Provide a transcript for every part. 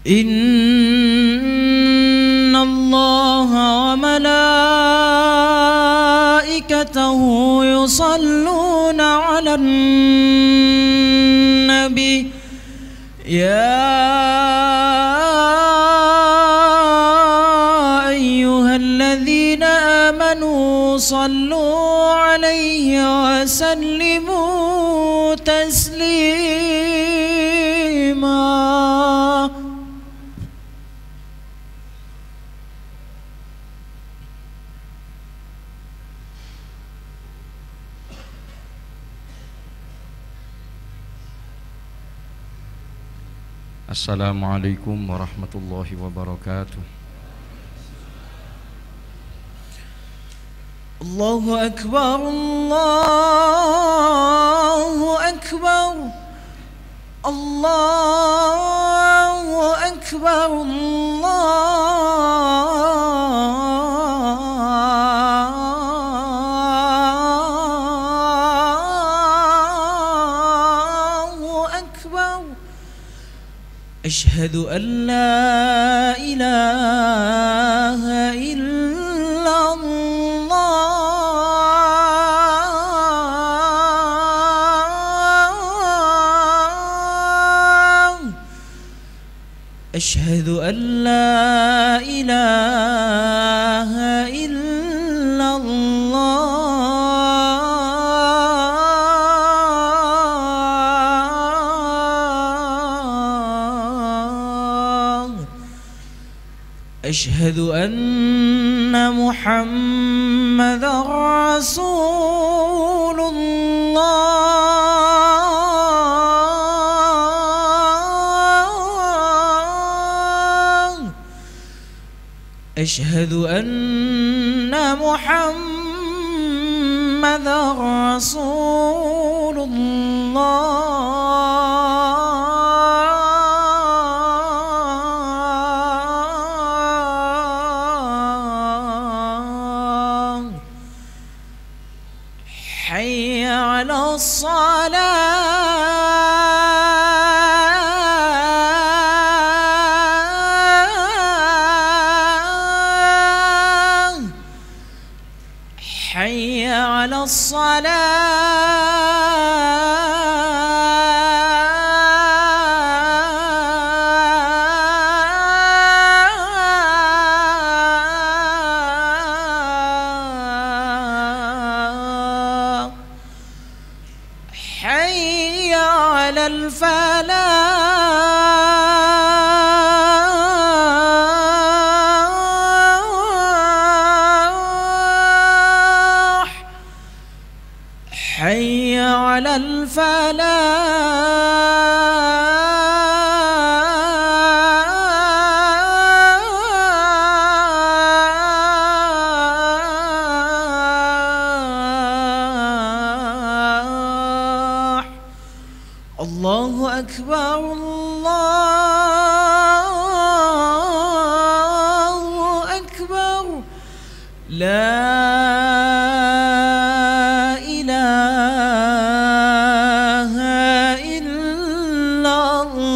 إن الله وملائكته يصلون على النبي يا أيها الذين آمنوا صلوا عليه وسلموا تسليما. Assalamualaikum warahmatullahi wabarakatuh. Allahu Akbar, Allahu Akbar, Allahu Akbar, Allahu Akbar. أشهد أن لا إله إلا الله أشهد أن لا إله إلا الله أشهد أن محمدًا رسول الله أشهد أن محمدًا رسول الله حي على الصلاة حي على الصلاة حي على الفلاح حي على الفلاح. الله أكبر، الله أكبر، لا إله إلا الله.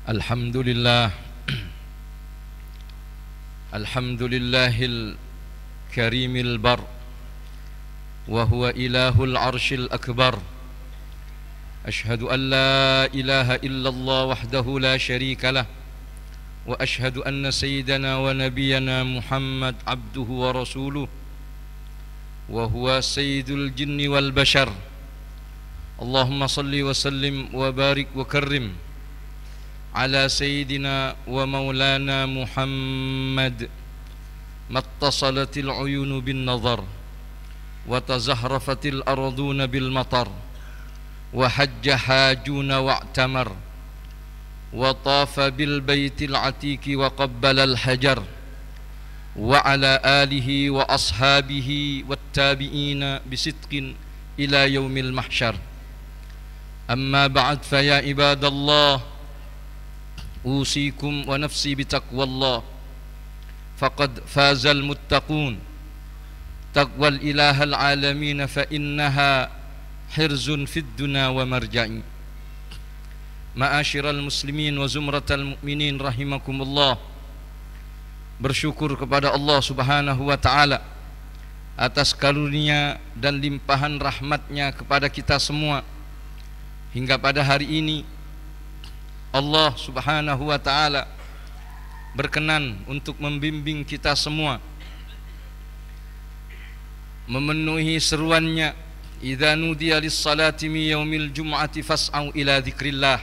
Alhamdulillah, Alhamdulillahil karimil bar, wa huwa ilahul arshil akbar. Ashhadu an la ilaha illallah wahdahu la sharika lah, wa ashhadu anna sayyidana wa nabiyyana Muhammad abduhu wa rasuluh, wa huwa sayyidul jinni wal bashar. Allahumma salli wa sallim wa barik wa karrim ala sayyidina wa maulana Muhammad. Mattasalatil uyunu bin nazar wa tazahrafatil arduna bil matar وحج حاجون واعتمر وطاف بالبيت العتيق وقبل الحجر وعلى آله وأصحابه والتابعين بصدق إلى يوم المحشر. أما بعد فيا عباد الله أوصيكم ونفسي بتقوى الله فقد فاز المتقون تقوى الإله العالمين فإنها حرز في الدنيا ومرجع. Ma'asyiral muslimin wa zumratal mu'minin rahimakumullah. Bersyukur kepada Allah Subhanahu wa taala atas karunia dan limpahan rahmatnya kepada kita semua. Hingga pada hari ini Allah Subhanahu wa taala berkenan untuk membimbing kita semua memenuhi seruannya, idza nudiya lis-salati min yaumil jum'ati fas'au ila dzikrillah.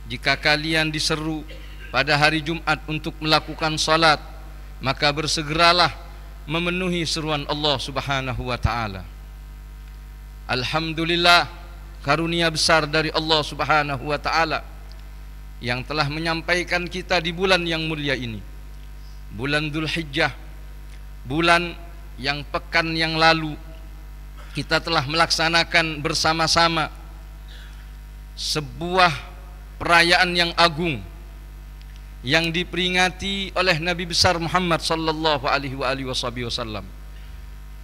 Jika kalian diseru pada hari Jumat untuk melakukan salat, maka bersegeralah memenuhi seruan Allah Subhanahu wa taala. Alhamdulillah, karunia besar dari Allah Subhanahu wa taala yang telah menyampaikan kita di bulan yang mulia ini, bulan Dzulhijjah, bulan yang pekan yang lalu kita telah melaksanakan bersama-sama sebuah perayaan yang agung yang diperingati oleh Nabi besar Muhammad sallallahu alaihi wasallam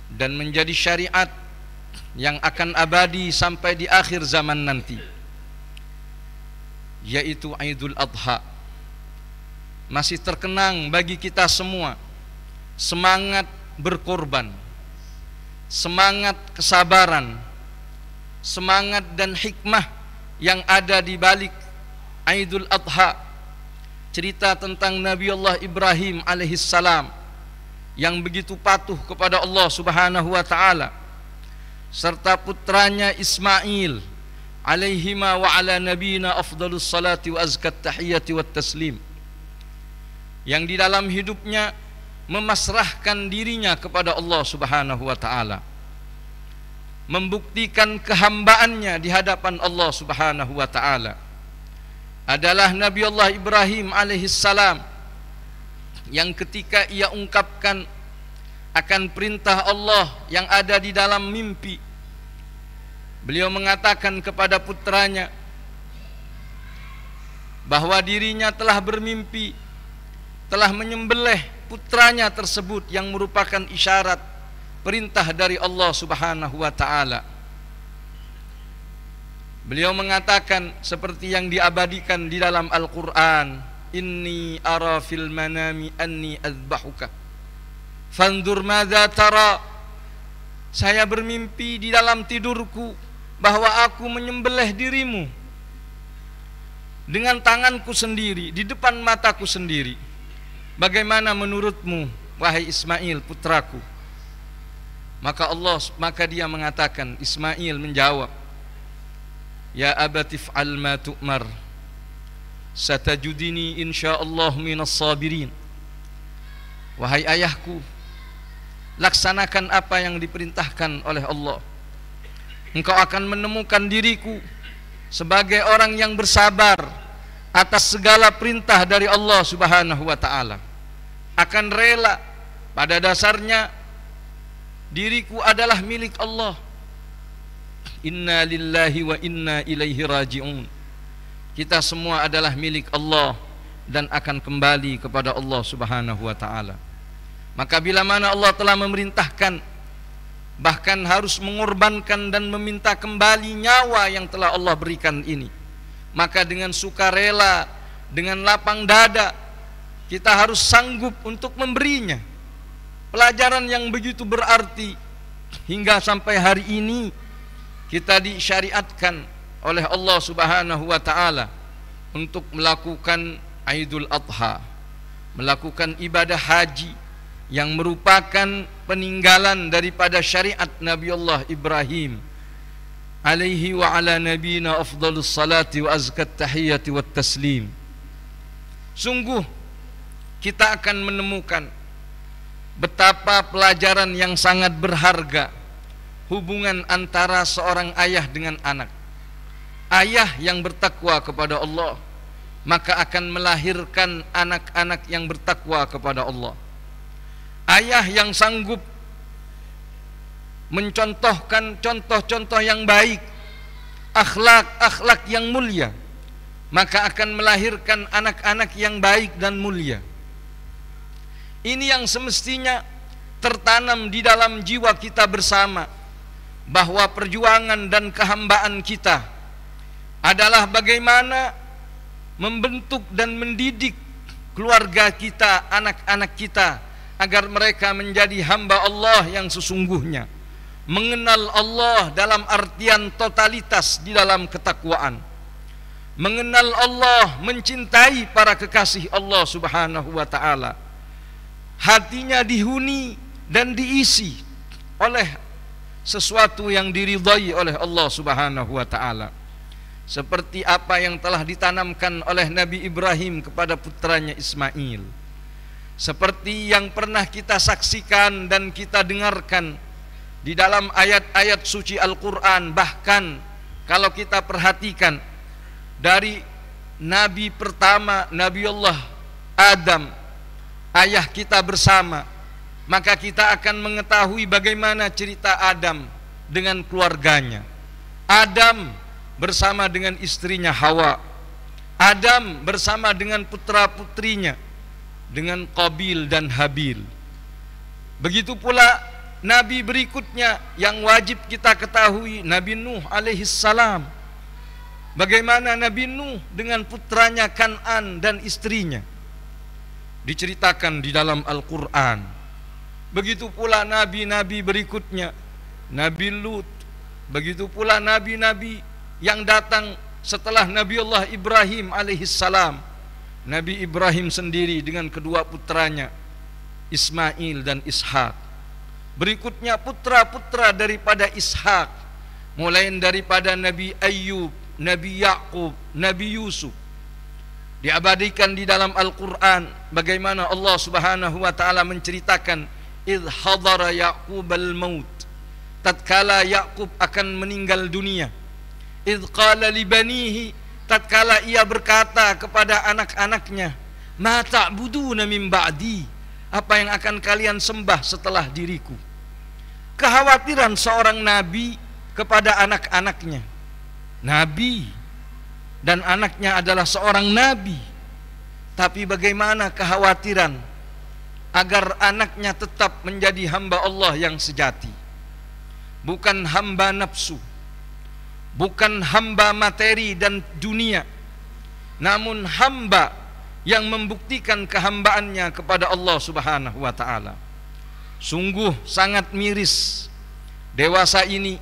dan menjadi syariat yang akan abadi sampai di akhir zaman nanti, yaitu Idul Adha. Masih terkenang bagi kita semua semangat berkorban, semangat kesabaran, semangat dan hikmah yang ada di balik Idul Adha. Cerita tentang Nabi Allah Ibrahim alaihissalam yang begitu patuh kepada Allah Subhanahu wa taala, serta putranya Ismail alaihima wa ala nabiyina afdalus salati wa azkat tahiyati wat taslim, yang di dalam hidupnya memasrahkan dirinya kepada Allah Subhanahu wa taala, membuktikan kehambaannya di hadapan Allah Subhanahu wa taala. Adalah Nabi Allah Ibrahim alaihissalam yang ketika ia ungkapkan akan perintah Allah yang ada di dalam mimpi, beliau mengatakan kepada putranya bahwa dirinya telah bermimpi, telah menyembelih putranya tersebut yang merupakan isyarat perintah dari Allah Subhanahu wa taala. Beliau mengatakan seperti yang diabadikan di dalam Al-Qur'an, inni ara fil manami anni azbahuka fandur madza tara. Saya bermimpi di dalam tidurku bahwa aku menyembelih dirimu dengan tanganku sendiri di depan mataku sendiri. Bagaimana menurutmu wahai Ismail putraku? Maka dia mengatakan, Ismail menjawab, ya abati fa'al ma tu'mar satajudini insyaallah minas sabirin. Wahai ayahku, laksanakan apa yang diperintahkan oleh Allah. Engkau akan menemukan diriku sebagai orang yang bersabar atas segala perintah dari Allah Subhanahu wa taala. Akan rela, pada dasarnya diriku adalah milik Allah. Inna lillahi wa inna ilaihi raji'un. Kita semua adalah milik Allah dan akan kembali kepada Allah Subhanahu wa taala. Maka bila mana Allah telah memerintahkan, bahkan harus mengorbankan dan meminta kembali nyawa yang telah Allah berikan ini, maka dengan sukarela, dengan lapang dada, kita harus sanggup untuk memberinya. Pelajaran yang begitu berarti hingga sampai hari ini kita disyariatkan oleh Allah Subhanahu wa taala untuk melakukan Idul Adha, melakukan ibadah haji yang merupakan peninggalan daripada syariat Nabi Allah Ibrahim alaihi wa ala nabiyina afdalus salati wa azkat tahiyati wat taslim. Sungguh kita akan menemukan betapa pelajaran yang sangat berharga hubungan antara seorang ayah dengan anak. ayah yang bertakwa kepada Allah, maka akan melahirkan anak-anak yang bertakwa kepada Allah. Ayah yang sanggup mencontohkan contoh-contoh yang baik, akhlak-akhlak yang mulia, maka akan melahirkan anak-anak yang baik dan mulia. Ini yang semestinya tertanam di dalam jiwa kita bersama, bahwa perjuangan dan kehambaan kita adalah bagaimana membentuk dan mendidik keluarga kita, anak-anak kita, agar mereka menjadi hamba Allah yang sesungguhnya, mengenal Allah dalam artian totalitas di dalam ketakwaan, mengenal Allah, mencintai para kekasih Allah Subhanahu wa ta'ala, hatinya dihuni dan diisi oleh sesuatu yang diridhai oleh Allah Subhanahu wa ta'ala, seperti apa yang telah ditanamkan oleh Nabi Ibrahim kepada putranya Ismail, seperti yang pernah kita saksikan dan kita dengarkan di dalam ayat-ayat suci Al-Quran. Bahkan kalau kita perhatikan dari Nabi pertama, Nabi Allah Adam, ayah kita bersama, maka kita akan mengetahui bagaimana cerita Adam dengan keluarganya. Adam bersama dengan istrinya Hawa, Adam bersama dengan putra-putrinya, dengan Qabil dan Habil. Begitu pula Nabi berikutnya yang wajib kita ketahui, Nabi Nuh alaihissalam. Bagaimana Nabi Nuh dengan putranya Kan'an dan istrinya, diceritakan di dalam Al-Quran. Begitu pula nabi-nabi berikutnya, Nabi Lut. Begitu pula nabi-nabi yang datang setelah Nabi Allah Ibrahim alaihissalam, Nabi Ibrahim sendiri dengan kedua putranya Ismail dan Ishak. Berikutnya putra-putra daripada Ishak, mulai daripada Nabi Ayyub, Nabi Yaqub, Nabi Yusuf. Diabadikan di dalam Al-Quran bagaimana Allah Subhanahu wa ta'ala menceritakan idh hadara Yaqub al-maut, tatkala Yaqub akan meninggal dunia, idh qala li banihi, tatkala ia berkata kepada anak-anaknya, ma ta'buduna min ba'di, apa yang akan kalian sembah setelah diriku. Kekhawatiran seorang nabi kepada anak-anaknya. Nabi dan anaknya adalah seorang nabi, tapi bagaimana kekhawatiran agar anaknya tetap menjadi hamba Allah yang sejati, bukan hamba nafsu, bukan hamba materi dan dunia, namun hamba yang membuktikan kehambaannya kepada Allah Subhanahu wa ta'ala. Sungguh sangat miris dewasa ini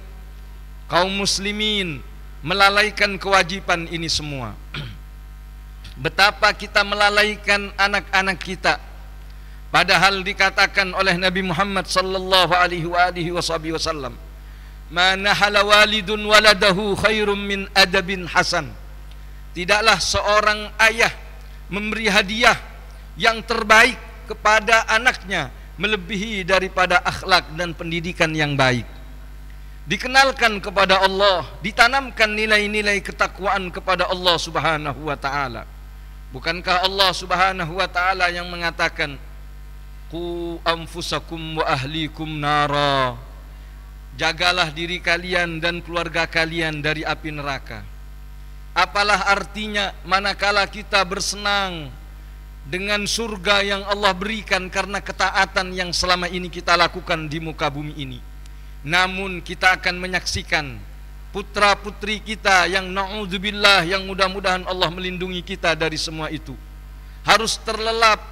kaum muslimin melalaikan kewajiban ini semua. Betapa kita melalaikan anak-anak kita, padahal dikatakan oleh Nabi Muhammad sallallahu alaihi wasallam, ma nahala walidun waladahu khairum min adabin hasan. Tidaklah seorang ayah memberi hadiah yang terbaik kepada anaknya melebihi daripada akhlak dan pendidikan yang baik. Dikenalkan kepada Allah, ditanamkan nilai-nilai ketakwaan kepada Allah Subhanahu wa ta'ala. Bukankah Allah Subhanahu wa ta'ala yang mengatakan qu anfusakum wa ahlikum nara, jagalah diri kalian dan keluarga kalian dari api neraka. Apalah artinya manakala kita bersenang dengan surga yang Allah berikan karena ketaatan yang selama ini kita lakukan di muka bumi ini, namun kita akan menyaksikan putra-putri kita yang na'udzubillah, yang mudah-mudahan Allah melindungi kita dari semua itu, harus terlelap,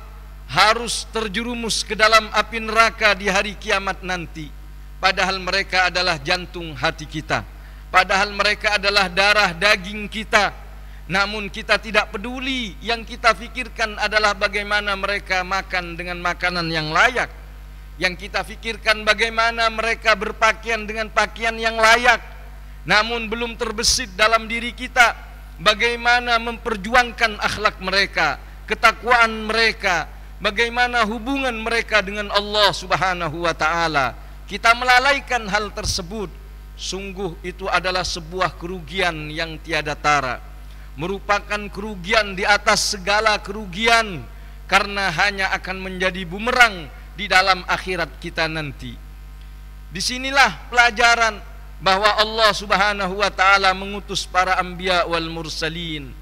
harus terjerumus ke dalam api neraka di hari kiamat nanti. Padahal mereka adalah jantung hati kita, padahal mereka adalah darah daging kita, namun kita tidak peduli. Yang kita pikirkan adalah bagaimana mereka makan dengan makanan yang layak. Yang kita pikirkan bagaimana mereka berpakaian dengan pakaian yang layak. Namun belum terbesit dalam diri kita bagaimana memperjuangkan akhlak mereka, ketakwaan mereka, bagaimana hubungan mereka dengan Allah Subhanahu wa ta'ala. Kita melalaikan hal tersebut. Sungguh itu adalah sebuah kerugian yang tiada tara, merupakan kerugian di atas segala kerugian, karena hanya akan menjadi bumerang di dalam akhirat kita nanti. Disinilah pelajaran bahwa Allah Subhanahu wa ta'ala mengutus para anbiya wal mursalin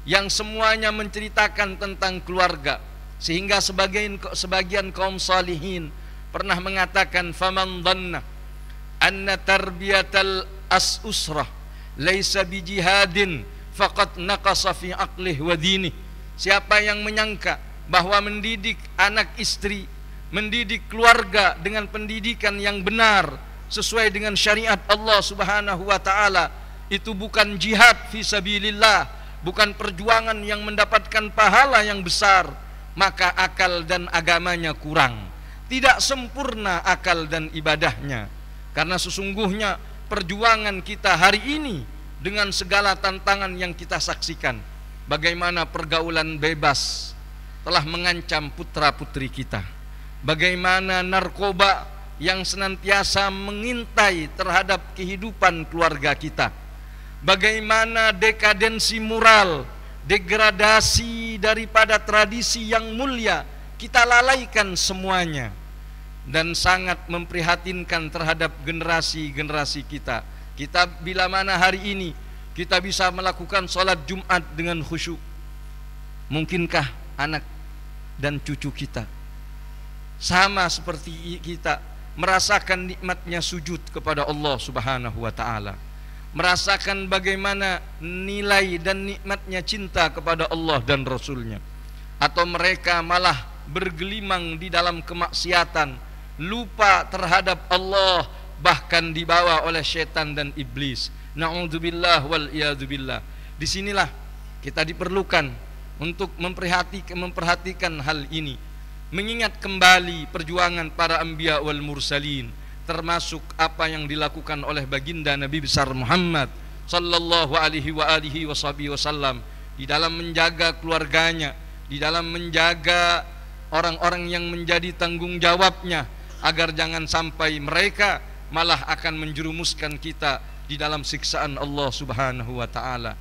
yang semuanya menceritakan tentang keluarga, sehingga sebagian kaum salihin pernah mengatakan, faman dhanna anna tarbiyatal usrah laisa bijihadin faqad naqasa fi aqlih wa dinih. Siapa yang menyangka bahwa mendidik anak istri, mendidik keluarga dengan pendidikan yang benar sesuai dengan syariat Allah Subhanahu wa ta'ala, itu bukan jihad fi sabilillah, bukan perjuangan yang mendapatkan pahala yang besar, maka akal dan agamanya kurang, tidak sempurna akal dan ibadahnya. Karena sesungguhnya perjuangan kita hari ini dengan segala tantangan yang kita saksikan, bagaimana pergaulan bebas telah mengancam putra-putri kita, bagaimana narkoba yang senantiasa mengintai terhadap kehidupan keluarga kita, bagaimana dekadensi moral, degradasi daripada tradisi yang mulia, kita lalaikan semuanya. Dan sangat memprihatinkan terhadap generasi-generasi kita. Kita bila mana hari ini kita bisa melakukan sholat Jumat dengan khusyuk, mungkinkah anak dan cucu kita sama seperti kita merasakan nikmatnya sujud kepada Allah Subhanahu wa ta'ala, merasakan bagaimana nilai dan nikmatnya cinta kepada Allah dan Rasulnya? Atau mereka malah bergelimang di dalam kemaksiatan, lupa terhadap Allah, bahkan dibawa oleh setan dan iblis. Na'udzubillah wal iyadzubillah. Disinilah kita diperlukan untuk memperhatikan hal ini, mengingat kembali perjuangan para anbiya wal mursalin, termasuk apa yang dilakukan oleh baginda Nabi besar Muhammad sallallahu alaihi wasallam di dalam menjaga keluarganya, di dalam menjaga orang-orang yang menjadi tanggung jawabnya, agar jangan sampai mereka malah akan menjerumuskan kita di dalam siksaan Allah Subhanahu wa ta'ala.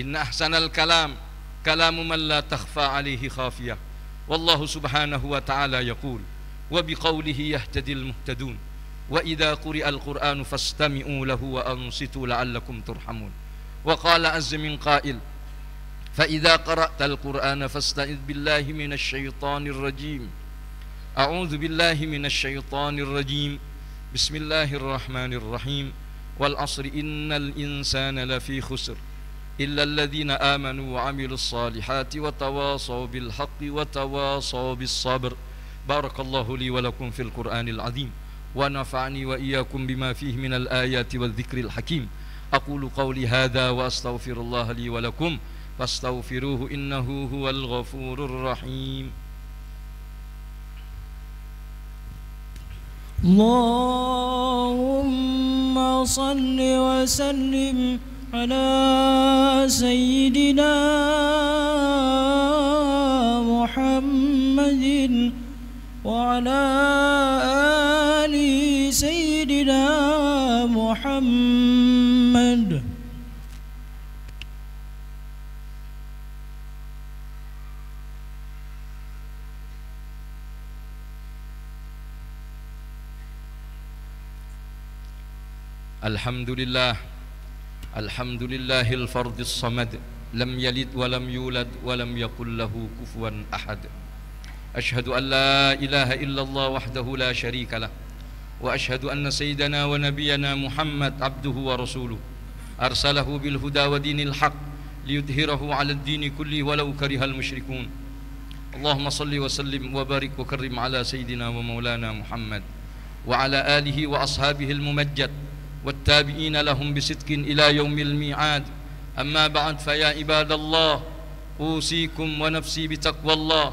Inna ahsanal kalam kalamu man la takhfa alaihi khafiyah. Wallahu subhanahu wa ta'ala yaqul wa biqawlihi yahtadil muhtadun wa idha quri'al qur'anu fastami'u lahu wa ansitu la'allakum turhamun. Wa qala azza min qail fa idha qara'tal qur'ana fasta'idh billahi minasy syaithanir rajim. A'udzu billahi minasy syaithanir rajim. Bismillahirrahmanirrahim. Wal 'ashri innal insana lafi khusr illa alladhina amanu wa 'amilus salihati wa tawasaw bil haqqi wa tawasaw bis sabr. Barakallahu li wa lakum fil Qur'anil 'azim wa nafa'ani wa iyyakum bima fihi minal ayati wadh dhikril hakim. Aqulu qawli hadha wa astaghfirullah li wa lakum fastaghfiruhu innahu huwal ghafurur rahim. Allahumma salli wa sallim ala sayyidina Muhammadin wa ala ali sayyidina Muhammad. Alhamdulillah, alhamdulillahil fardis samad, lam yalid wa lam yulad wa lam yakul lahu kufuwan ahad. Ashhadu an la ilaha illallah wahdahu la syarika lah, wa ashhadu anna sayyidana wa nabiyyana Muhammad abduhu wa rasuluh, arsalahu bil huda wa dinil haq liyudhhirahu 'ala ad-dini kulli walau karihal musyrikun. Allahumma salli wa sallim wa barik wa karrim ala sayyidina wa maulana Muhammad wa ala alihi wa ashabihi al-mumajjad والتابعين لهم بصدق إلى يوم الميعاد. أما بعد فيا عباد الله أوصيكم ونفسي بتقوى الله،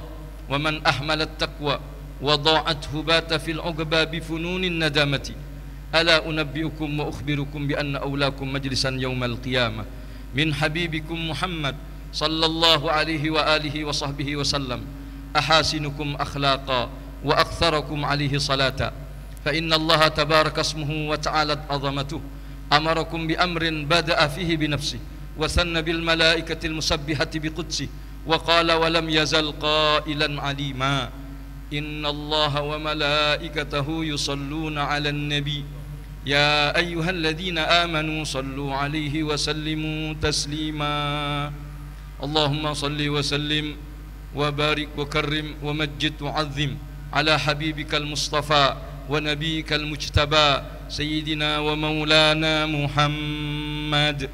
ومن أحمل التقوى وضاعته بات في العقبى بفنون الندامة. ألا أنبئكم وأخبركم بأن أولاكم مجلسا يوم القيامة من حبيبكم محمد صلى الله عليه وآله وصحبه وسلم أحاسنكم أخلاقا وأكثركم عليه صلاة. فإن الله تبارك اسمه وتعالت عظمته أمركم بأمر بدأ فيه بنفسه وثنى بالملائكة المسبحة بقدسه وقال ولم يزل قائلا عليما إن الله وملائكته يصلون على النبي يا أيها الذين آمنوا صلوا عليه وسلموا تسليما اللهم صل وسلم وبارك وكرم ومجد وعظم على حبيبك المصطفى ونبيك المجتبى سيدنا ومولانا محمد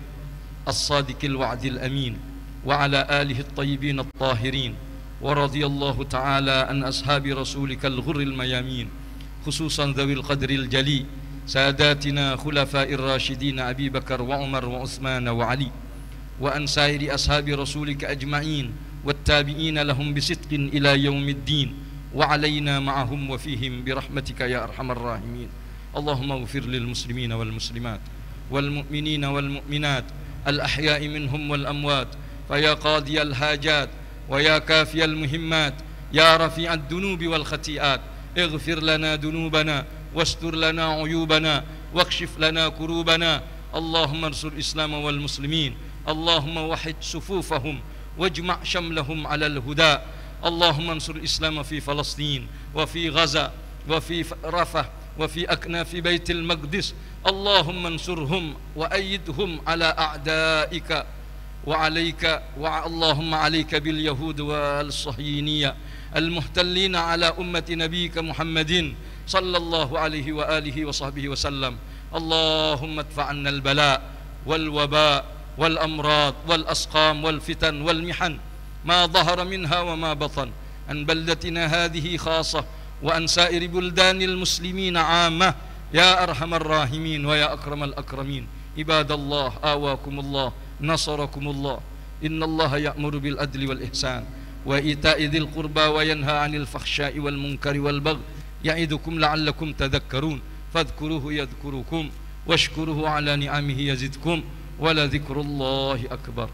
الصادق الوعد الأمين وعلى آله الطيبين الطاهرين ورضي الله تعالى عن أصحاب رسولك الغر الميامين خصوصا ذوي القدر الجلي ساداتنا خلفاء الراشدين أبي بكر وعمر وعثمان وعلي وأن سائر أصحاب رسولك أجمعين والتابعين لهم بصدق إلى يوم الدين وعلينا معهم وفيهم برحمتك يا أرحم الراحمين اللهم اغفر للمسلمين والمسلمات والمؤمنين والمؤمنات الأحياء منهم والأموات فيا قاضي الحاجات ويا كافي المهمات يا رفيع الذنوب والخطيئات اغفر لنا ذنوبنا واستر لنا عيوبنا واكشف لنا كروبنا اللهم انصر الإسلام والمسلمين اللهم وحد صفوفهم واجمع شملهم على الهدى اللهم انصر الإسلام في فلسطين وفي غزة وفي رفح وفي أكناف بيت المقدس اللهم انصرهم وأيدهم على أعدائك اللهم عليك باليهود والصهيونية المحتلين على أمة نبيك محمد صلى الله عليه وآله وصحبه وسلم اللهم ادفع عنا البلاء والوباء والأمراض والأسقام والفتن والمحن ما ظهر منها وما بطن عن بلدتنا هذه خاصة وعن سائر بلدان المسلمين عامة يا أرحم الراحمين ويا أكرم الأكرمين عباد الله آواكم الله نصركم الله إن الله يأمر بالعدل والإحسان وإيتاء ذي القربى وينهى عن الفحشاء والمنكر والبغي يعظكم لعلكم تذكرون فاذكروه يذكركم واشكروه على نعمه يزدكم ولذكر الله أكبر